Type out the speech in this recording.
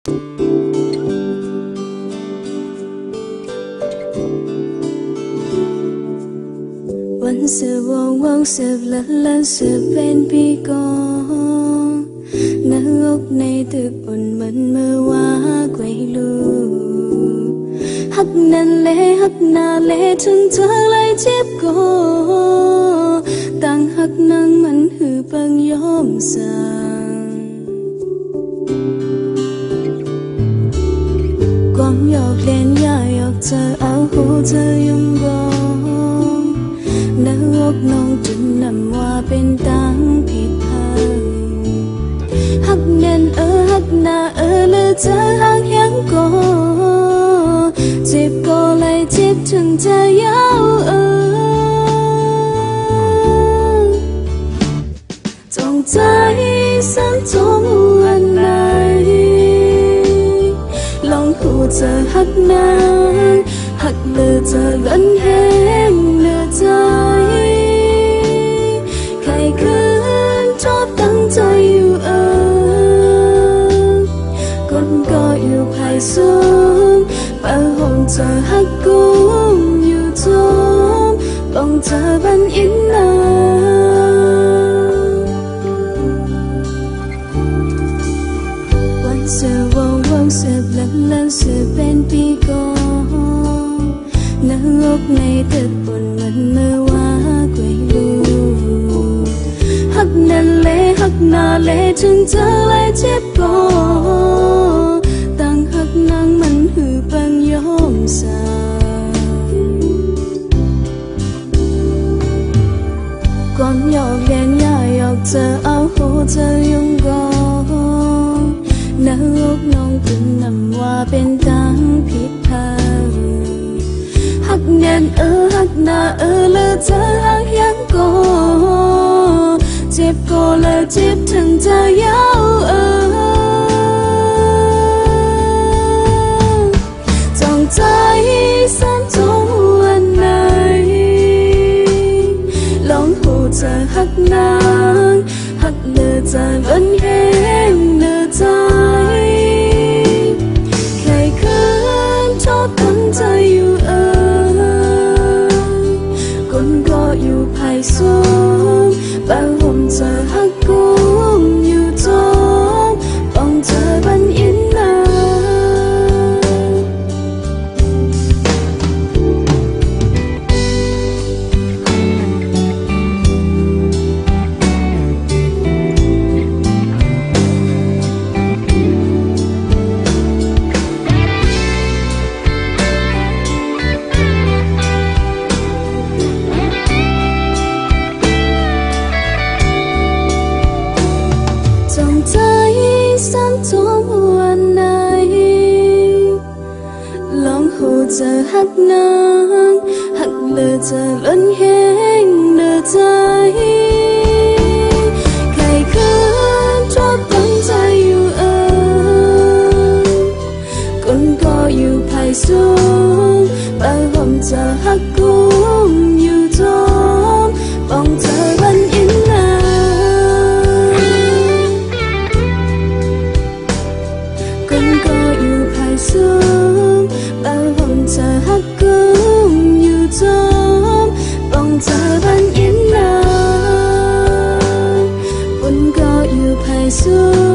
วันเสือวงวงเสือละละเสือเป็นปีกองนรกในตึกบนมันเมื่อว่าไกวลูหักนั่นเลหักนาเลถึงเธอเลยเจ็บก็ต่างหักนังมันหือปังยอมสั่งความหยอกเล่นย่าหยอกเธอเอาหูเธอยุ่งบ่นรกน้องจนนำว่าเป็นตังผิดพังหักแน่นหักหน้าเลือเธอหักยังก็เจ็บก็เลยเจ็บถึงจะยาวจงใจสักจงวันไหนลองหูเธอหักนางหักเลือเธอล้นแห้งเลือใจใครคืนชอบตั้งใจอยู่คนก็อยู่ภายสูงเป่าห้องเธอหักกุมอยู่จมป้องเธอบันอินนาวันเสือวงวงเสือลันลันเสือเป็นปีกองนรกในตึกบนมันเมื่อว่าไกวลูหักนั่นเลหักนาเลถึงเธอเลยเจ็บก็ต่างหักนางมันหือปังยอมสั่งก่อนหยอกเล่นย่าหยอกเธอเอาหูเธอยุ่งก่อนนรกน้องจนนำว่าเป็นตังผิดพังหักแน่นหักหน้าเลือเธอหักยังก็เจ็บก็เลยเจ็บถึงจะยาวจงใจสันจงวันไหนลองหูเธอหักนางหักเลือเธอล้นแห้งเลือใจใครคืนชอบตั้งใจอยู่คนก็อยู่ภายสูงบางห่มเธอหักกุมอยู่จมป้องเธอบันอินนาจงใจสันจงวันไหนลองหูเธอหักนางหักเลือเธอล้นแห้งเลือใจใครคืนชอบตั้งใจอยู่คนก็อยู่ภายสูงบางห่มเธอหักกุมอยู่จมป้องเธอบันอินนาคนก็อยู่ภายสูงบางห่มเธอหักกุมอยู่จมป้องเธอบันอินนาคนก็อยู่ภายสูง